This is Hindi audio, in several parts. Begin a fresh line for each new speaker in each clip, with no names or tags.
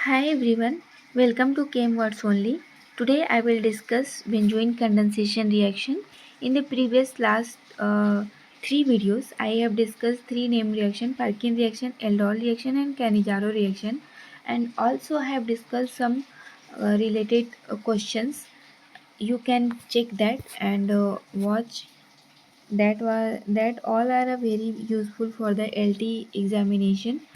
Hi everyone, welcome to Chem Words Only. Today I will discuss benzoin condensation reaction. In the previous last three videos, I have discussed three name reaction: Perkin reaction, Aldol reaction, and Cannizzaro reaction. And also I have discussed some related questions. You can check that and watch. That all are very useful for the LT examination.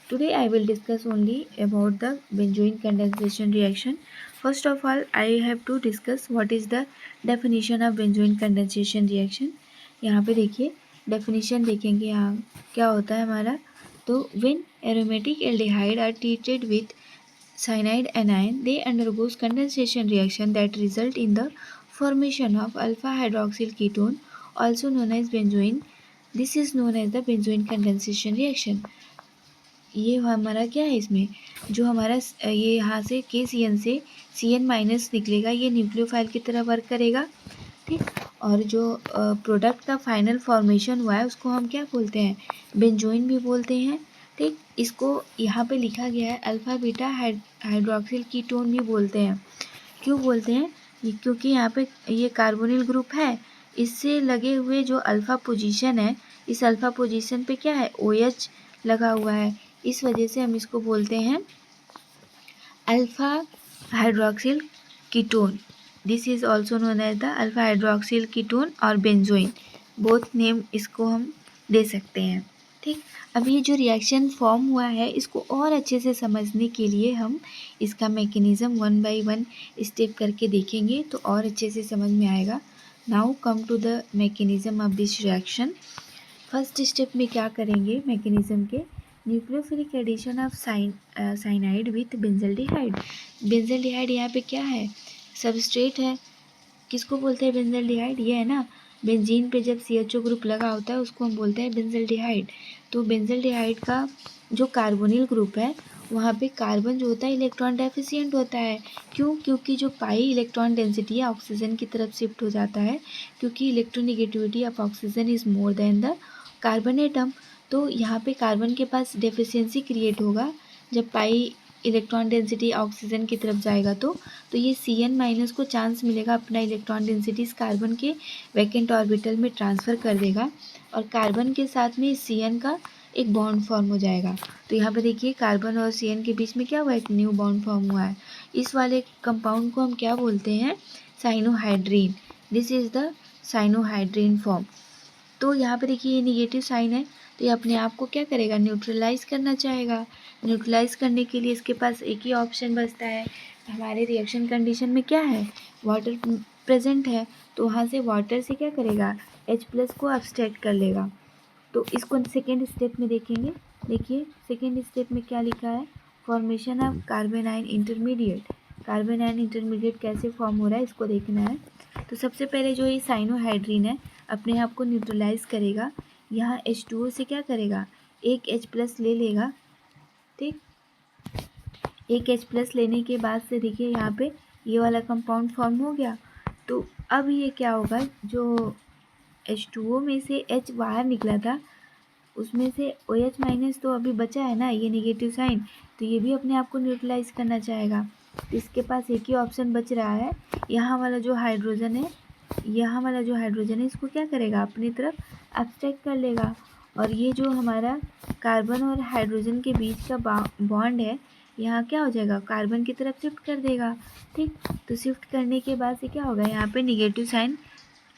Today I will discuss only about the benzoin condensation reaction. First of all, I have to discuss what is the definition of benzoin condensation reaction. यहाँ पे देखिए definition देखेंगे यहाँ क्या होता है हमारा. तो when aromatic aldehyde are treated with cyanide anion, they undergoes condensation reaction that result in the formation of alpha hydroxyl ketone, also known as benzoin. This is known as the benzoin condensation reaction. ये हमारा क्या है, इसमें जो हमारा ये यहाँ से KCN से CN माइनस निकलेगा, ये न्यूक्लियोफाइल की तरह वर्क करेगा. ठीक. और जो प्रोडक्ट का फाइनल फॉर्मेशन हुआ है उसको हम क्या बोलते हैं, बेंजोइन भी बोलते हैं. ठीक. इसको यहाँ पे लिखा गया है अल्फ़ा बीटा हाइड्रोक्सिल कीटोन भी बोलते हैं. क्यों बोलते हैं, क्योंकि यहाँ पे ये कार्बोनिल ग्रुप है, इससे लगे हुए जो अल्फ़ा पोजीशन है, इस अल्फ़ा पोजीशन पे क्या है, OH लगा हुआ है. इस वजह से हम इसको बोलते हैं alpha hydroxyl ketone. This is also known as the alpha hydroxyl ketone और बेंजोइन. बोथ नेम इसको हम दे सकते हैं. ठीक. अब ये जो रिएक्शन फॉर्म हुआ है, इसको और अच्छे से समझने के लिए हम इसका mechanism one by one step करके देखेंगे तो और अच्छे से समझ में आएगा. Now come to the mechanism of this reaction. First step में क्या करेंगे मैकेनिज़्म के, nucleophilic addition of cyanide with benzaldehyde. Benzaldehyde यहाँ पे क्या है, सबस्ट्रेट है. किसको बोलते हैं बेंजल्डिहाइड, ये है ना. बेंजीन पे जब CHO ग्रुप लगा होता है उसको हम बोलते हैं बेंजल्डिहाइड. तो बेंजल्डिहाइड का जो कार्बोनिल ग्रुप है वहाँ पे कार्बन जो होता है इलेक्ट्रॉन डेफिशिएंट होता है. क्यों, क्योंकि जो पाई इलेक्ट्रॉन डेंसिटी है ऑक्सीजन की तरफ शिफ्ट हो जाता है, क्योंकि electronegativity of oxygen is more than the carbon atom. तो यहाँ पे कार्बन के पास डेफिशिएंसी क्रिएट होगा जब पाई इलेक्ट्रॉन डेंसिटी ऑक्सीजन की तरफ जाएगा. तो ये CN माइनस को चांस मिलेगा अपना इलेक्ट्रॉन डेंसिटी इस कार्बन के वैकेंट ऑर्बिटल में ट्रांसफ़र कर देगा और कार्बन के साथ में CN का एक बॉन्ड फॉर्म हो जाएगा. तो यहाँ पे देखिए कार्बन और CN के बीच में क्या हुआ, एक न्यू बॉन्ड फॉर्म हुआ है. इस वाले कंपाउंड को हम क्या बोलते हैं, cyanohydrin. This is the cyanohydrin form. तो यहाँ पे देखिए ये निगेटिव साइन है, तो ये अपने आप को क्या करेगा, न्यूट्रलाइज करना चाहेगा. न्यूट्रलाइज करने के लिए इसके पास एक ही ऑप्शन बचता है. हमारे रिएक्शन कंडीशन में क्या है, वाटर प्रेजेंट है, तो वहाँ से वाटर से क्या करेगा, H+ को अब्स्ट्रैक्ट कर लेगा. तो इसको सेकेंड स्टेप में देखेंगे. देखिए सेकेंड स्टेप में क्या लिखा है, formation of carbon ion intermediate. Carbon ion intermediate कैसे फॉर्म हो रहा है इसको देखना है. तो सबसे पहले जो ये साइनोहाइड्रीन है अपने आप को न्यूट्रलाइज करेगा. यहाँ H2O से क्या करेगा, एक H+ ले लेगा. ठीक. एक H+ लेने के बाद से देखिए यहाँ पे ये वाला कंपाउंड फॉर्म हो गया. तो अब ये क्या होगा, जो H2O में से H बाहर निकला था उसमें से OH- तो अभी बचा है ना, ये नेगेटिव साइन, तो ये भी अपने आप को न्यूट्रलाइज करना चाहेगा. तो इसके पास एक ही ऑप्शन बच रहा है, यहाँ वाला जो हाइड्रोजन है, यहाँ वाला जो हाइड्रोजन है इसको क्या करेगा, अपनी तरफ अब्स्ट्रैक्ट कर लेगा. और ये जो हमारा कार्बन और हाइड्रोजन के बीच का बॉन्ड है यहाँ क्या हो जाएगा, कार्बन की तरफ शिफ्ट कर देगा. ठीक. तो शिफ्ट करने के बाद से क्या होगा, यहाँ पे निगेटिव साइन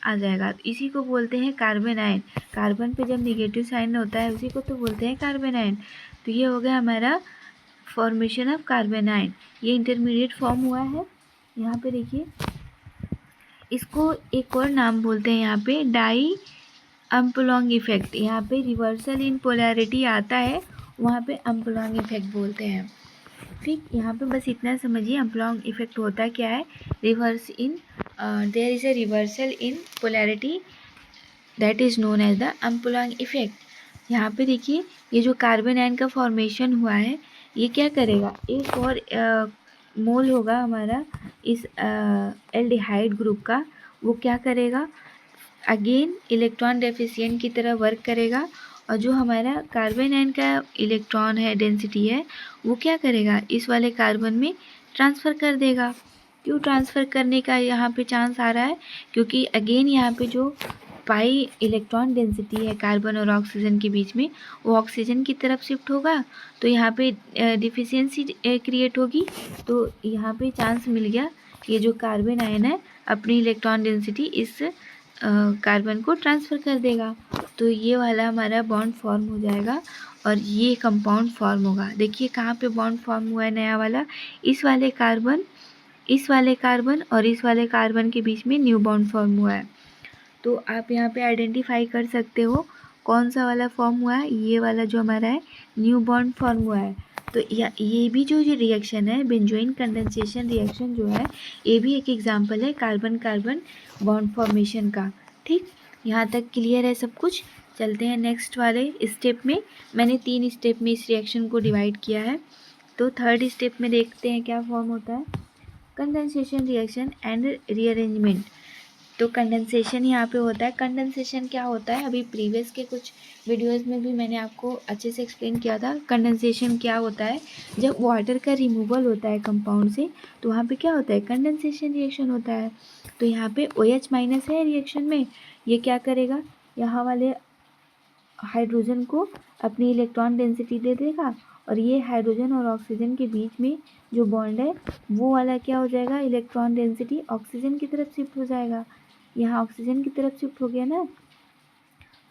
आ जाएगा. इसी को बोलते हैं कार्बन आयन. कार्बन पे जब निगेटिव साइन होता है उसी को तो बोलते हैं कार्बन आयन. तो ये हो गया हमारा फॉर्मेशन ऑफ कार्बन आयन. ये इंटरमीडिएट फॉर्म हुआ है. यहाँ पे देखिए इसको एक और नाम बोलते हैं यहाँ पे डाई अम्पलोंग इफेक्ट. यहाँ पे रिवर्सल इन पोलैरिटी आता है, वहाँ पे अम्पलोंग इफेक्ट बोलते हैं. ठीक. यहाँ पे बस इतना समझिए अम्पलोंग इफेक्ट होता क्या है, reverse in there is a reversal in polarity that is known as the amplong effect. यहाँ पे देखिए ये जो कार्बन आयन का फॉर्मेशन हुआ है ये क्या करेगा, एक और मोल होगा हमारा इस एल्डिहाइड ग्रुप का, वो क्या करेगा, अगेन इलेक्ट्रॉन डेफिशिएंट की तरह वर्क करेगा और जो हमारा कार्बन आयन का इलेक्ट्रॉन है, डेंसिटी है, वो क्या करेगा, इस वाले कार्बन में ट्रांसफ़र कर देगा। क्यों ट्रांसफ़र करने का यहाँ पे चांस आ रहा है, क्योंकि अगेन यहाँ पे जो पाई इलेक्ट्रॉन डेंसिटी है कार्बन और ऑक्सीजन के बीच में, वो ऑक्सीजन की तरफ शिफ्ट होगा, तो यहाँ पे डिफिशियंसी क्रिएट होगी। तो यहाँ पे चांस मिल गया, ये जो कार्बन आयन है अपनी इलेक्ट्रॉन डेंसिटी इस कार्बन को ट्रांसफ़र कर देगा, तो ये वाला हमारा बॉन्ड फॉर्म हो जाएगा और ये कंपाउंड फॉर्म होगा। देखिए कहाँ पे बॉन्ड फॉर्म हुआ है नया वाला, इस वाले कार्बन और इस वाले कार्बन के बीच में न्यू बॉन्ड फॉर्म हुआ है। तो आप यहाँ पे आइडेंटिफाई कर सकते हो कौन सा वाला फॉर्म हुआ है, ये वाला जो हमारा है न्यू बॉन्ड फॉर्म हुआ है। तो ये भी जो रिएक्शन है, बेंजोइन कंडेंसेशन रिएक्शन जो है, ये भी एक एग्जांपल है कार्बन कार्बन बॉन्ड फॉर्मेशन का। ठीक, यहाँ तक क्लियर है सब कुछ। चलते हैं नेक्स्ट वाले स्टेप में। मैंने 3 स्टेप में इस रिएक्शन को डिवाइड किया है। तो थर्ड स्टेप में देखते हैं क्या फॉर्म होता है, कंडेंसेशन रिएक्शन एंड रीअरेंजमेंट। तो कंडेंसेशन यहाँ पे होता है। कंडेंसेशन क्या होता है, अभी प्रीवियस के कुछ वीडियोस में भी मैंने आपको अच्छे से एक्सप्लेन किया था। कंडेंसेशन क्या होता है, जब वाटर का रिमूवल होता है कंपाउंड से, तो वहाँ पे क्या होता है, कंडेंसेशन रिएक्शन होता है। तो यहाँ पे OH माइनस है रिएक्शन में, ये क्या करेगा, यहाँ वाले हाइड्रोजन को अपनी इलेक्ट्रॉन डेंसिटी दे देगा, और ये हाइड्रोजन और ऑक्सीजन के बीच में जो बॉन्ड है वो वाला क्या हो जाएगा, इलेक्ट्रॉन डेंसिटी ऑक्सीजन की तरफ शिफ्ट हो जाएगा। यहाँ ऑक्सीजन की तरफ शिफ्ट हो गया ना,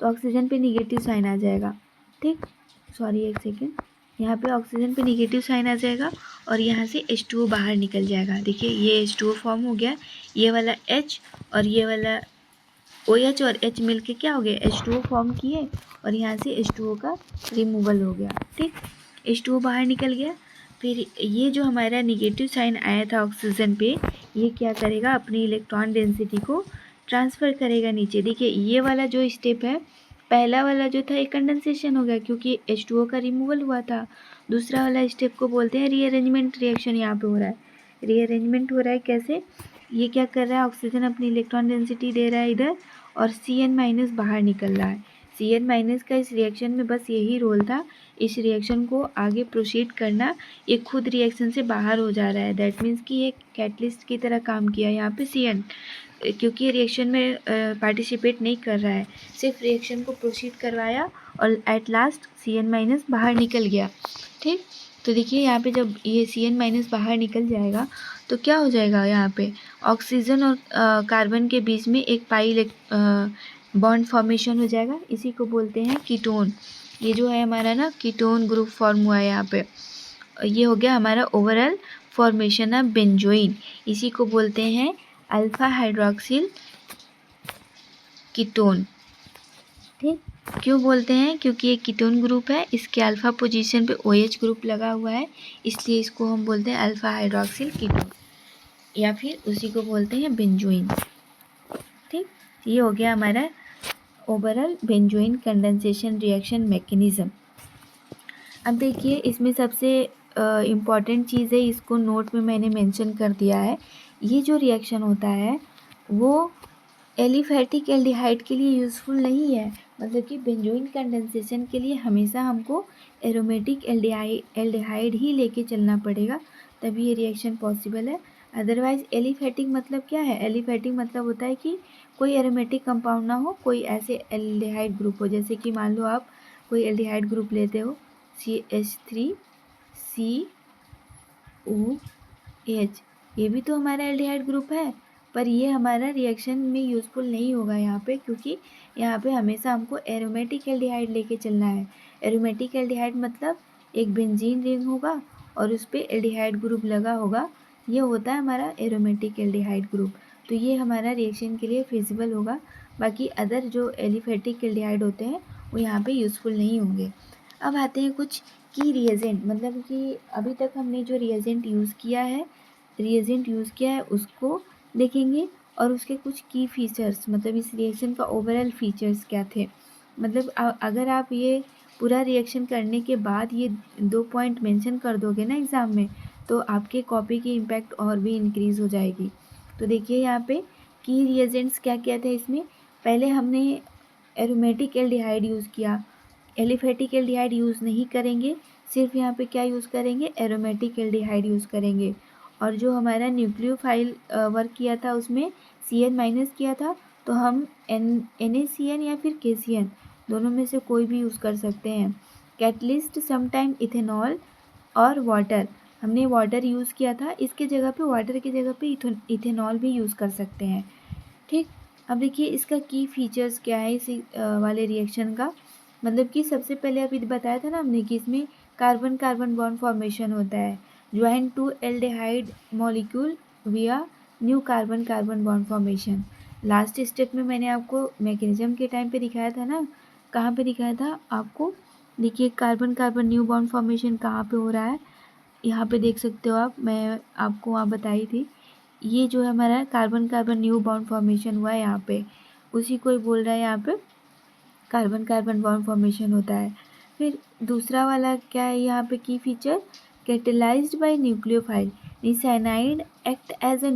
तो ऑक्सीजन पे निगेटिव साइन आ जाएगा। ठीक, सॉरी एक सेकेंड, यहाँ पे ऑक्सीजन पे निगेटिव साइन आ जाएगा और यहाँ से H2O बाहर निकल जाएगा। देखिए ये H2O फॉर्म हो गया, ये वाला H और ये वाला OH और H मिलके क्या हो गया, H2O फॉर्म किए, और यहाँ से H2O का रिमूवल हो गया। ठीक, H2O बाहर निकल गया। फिर ये जो हमारा निगेटिव साइन आया था ऑक्सीजन पे, ये क्या करेगा, अपनी इलेक्ट्रॉन डेंसिटी को ट्रांसफ़र करेगा नीचे। देखिए ये वाला जो स्टेप है, पहला वाला जो था एक कंडेंसेशन हो गया क्योंकि H2O का रिमूवल हुआ था। दूसरा वाला स्टेप को बोलते हैं रीअरेंजमेंट रिएक्शन। यहाँ पे हो रहा है रीअरेंजमेंट, हो रहा है कैसे, ये क्या कर रहा है, ऑक्सीजन अपनी इलेक्ट्रॉन डेंसिटी दे रहा है इधर, और Cn माइनस बाहर निकल रहा है। Cn माइनस का इस रिएक्शन में बस यही रोल था, इस रिएक्शन को आगे प्रोसीड करना। ये खुद रिएक्शन से बाहर हो जा रहा है, दैट मीन्स कि एक कैटलिस्ट की तरह काम किया यहाँ पे Cn, क्योंकि ये रिएक्शन में पार्टिसिपेट नहीं कर रहा है, सिर्फ रिएक्शन को प्रोसीड करवाया और एट लास्ट Cn माइनस बाहर निकल गया। ठीक, तो देखिए यहाँ पे जब ये Cn माइनस बाहर निकल जाएगा तो क्या हो जाएगा, यहाँ पे ऑक्सीजन और कार्बन के बीच में एक पाई बॉन्ड फॉर्मेशन हो जाएगा, इसी को बोलते हैं कीटोन। ये जो है हमारा ना कीटोन ग्रुप फॉर्म हुआ है यहाँ पे, ये हो गया हमारा ओवरऑल फॉर्मेशन ऑफ बेंजोइन, इसी को बोलते हैं अल्फा हाइड्रोक्सिल कीटोन। ठीक, क्यों बोलते हैं, क्योंकि ये कीटोन ग्रुप है, इसके अल्फा पोजीशन पे OH ग्रुप लगा हुआ है, इसलिए इसको हम बोलते हैं अल्फा हाइड्रोक्सिल कीटोन, या फिर उसी को बोलते हैं बेंजोइन। ठीक, ये हो गया हमारा overall benzoin condensation reaction mechanism. अब देखिए इसमें सबसे इम्पॉर्टेंट चीज़ है, इसको नोट में मैंने मेंशन कर दिया है। ये जो रिएक्शन होता है वो एलिफैटिक एल्डिहाइड के लिए यूज़फुल नहीं है, मतलब कि बेंजोइन कंडेंसेशन के लिए हमेशा हमको एरोमेटिक एल्डिहाइड ही लेके चलना पड़ेगा, तभी ये रिएक्शन पॉसिबल है। अदरवाइज एलिफैटिक मतलब क्या है, एलिफैटिक मतलब होता है कि कोई एरोमेटिक कंपाउंड ना हो, कोई ऐसे एल्डिहाइड ग्रुप हो, जैसे कि मान लो आप कोई एल्डिहाइड ग्रुप लेते हो CH3COH, ये भी तो हमारा एल्डिहाइड ग्रुप है, पर ये हमारा रिएक्शन में यूज़फुल नहीं होगा यहाँ पे, क्योंकि यहाँ पे हमेशा हमको एरोमेटिक एल्डिहाइड लेके चलना है। एरोमेटिक एल्डिहाइड मतलब एक बेंजीन रिंग होगा और उस पर एल्डिहाइड ग्रुप लगा होगा, ये होता है हमारा एरोमेटिक एल्डिहाइड ग्रुप, तो ये हमारा रिएक्शन के लिए फिजिबल होगा। बाकी अदर जो एलिफैटिक एल्डिहाइड होते हैं वो यहाँ पे यूज़फुल नहीं होंगे। अब आते हैं कुछ की रिएजेंट, मतलब कि अभी तक हमने जो रिएजेंट यूज़ किया है उसको देखेंगे, और उसके कुछ की फीचर्स, मतलब इस रिएक्शन का ओवरऑल फीचर्स क्या थे। मतलब अगर आप ये पूरा रिएक्शन करने के बाद ये 2 पॉइंट मेंशन कर दोगे ना एग्ज़ाम में, तो आपके कॉपी की इम्पैक्ट और भी इंक्रीज़ हो जाएगी। तो देखिए यहाँ पे की रिएजेंट्स क्या क्या थे इसमें। पहले हमने एरोमेटिक एल्डिहाइड यूज़ किया, एलिफेटिक एल्डिहाइड यूज़ नहीं करेंगे, सिर्फ यहाँ पे क्या यूज़ करेंगे, एरोमेटिक एल्डिहाइड यूज़ करेंगे। और जो हमारा न्यूक्लियोफाइल वर्क किया था उसमें CN माइनस किया था, तो हम NaCN या फिर KCN दोनों में से कोई भी यूज़ कर सकते हैं। कैटलिस्ट समटाइम इथेनॉल और वाटर, हमने वाटर यूज़ किया था, इसके जगह पे वाटर की जगह पे इथेनॉल भी यूज़ कर सकते हैं। ठीक, अब देखिए इसका की फीचर्स क्या है इस वाले रिएक्शन का। मतलब कि सबसे पहले अभी बताया था ना हमने कि इसमें कार्बन कार्बन बॉन्ड फॉर्मेशन होता है, ज्वाइन टू एल्डिहाइड मॉलिक्यूल विया new carbon carbon bond formation. Last step में मैंने आपको मैकेनिज्म के टाइम पे दिखाया था ना, कहाँ पे दिखाया था आपको, देखिए carbon carbon new bond formation कहाँ पे हो रहा है, यहाँ पे देख सकते हो आप, मैं आपको वहाँ बताई थी। ये जो है हमारा carbon carbon new bond formation हुआ है यहाँ पे, उसी को ही बोल रहा है यहाँ पे कार्बन कार्बन बॉन्ड फॉर्मेशन होता है। फिर दूसरा वाला क्या है यहाँ पे key feature, catalysed by nucleophile, cyanide act as a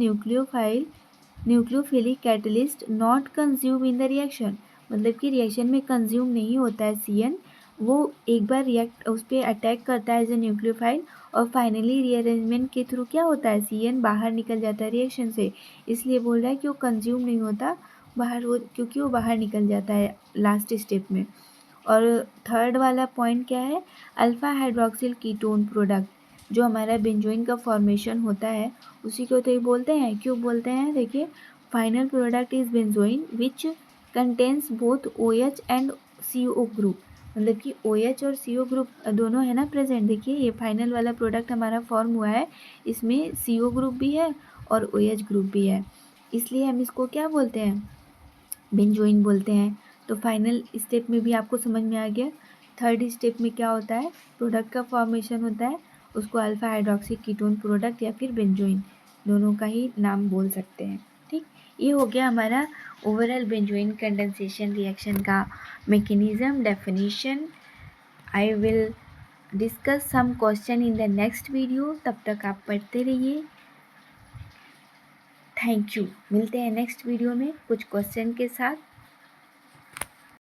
nucleophilic catalyst not consume in the reaction. मतलब कि रिएक्शन में कंज्यूम नहीं होता है CN, वो एक बार रिएक्ट उस पर अटैक करता है एज ए न्यूक्लियोफाइल, और फाइनली रीअरेंजमेंट के थ्रू क्या होता है, CN बाहर निकल जाता है रिएक्शन से। इसलिए बोल रहा है कि वो कंज्यूम नहीं होता बाहर, वो क्योंकि वो बाहर निकल जाता है लास्ट स्टेप में। और थर्ड वाला पॉइंट क्या है, अल्फा हाइड्रोक्सिल कीटोन प्रोडक्ट, जो हमारा बेंजोइन का फॉर्मेशन होता है उसी को तो ये बोलते हैं। क्यों बोलते हैं, देखिए final product is benzoin which contains both OH and CO group. मतलब कि OH और CO ग्रुप दोनों है ना प्रेजेंट। देखिए ये फाइनल वाला प्रोडक्ट हमारा फॉर्म हुआ है, इसमें CO ग्रुप भी है और OH ग्रुप भी है, इसलिए हम इसको क्या बोलते हैं, बेंजोइन बोलते हैं। तो फाइनल स्टेप में भी आपको समझ में आ गया। थर्ड स्टेप में क्या होता है, प्रोडक्ट का फॉर्मेशन होता है, उसको अल्फा हाइड्रोक्सी कीटोन प्रोडक्ट या फिर बेंजोइन दोनों का ही नाम बोल सकते हैं। ठीक, ये हो गया हमारा ओवरऑल बेंजोइन कंडेंसेशन रिएक्शन का mechanism definition. I will discuss some question in the next video, तब तक आप पढ़ते रहिए। थैंक यू, मिलते हैं नेक्स्ट वीडियो में कुछ क्वेश्चन के साथ।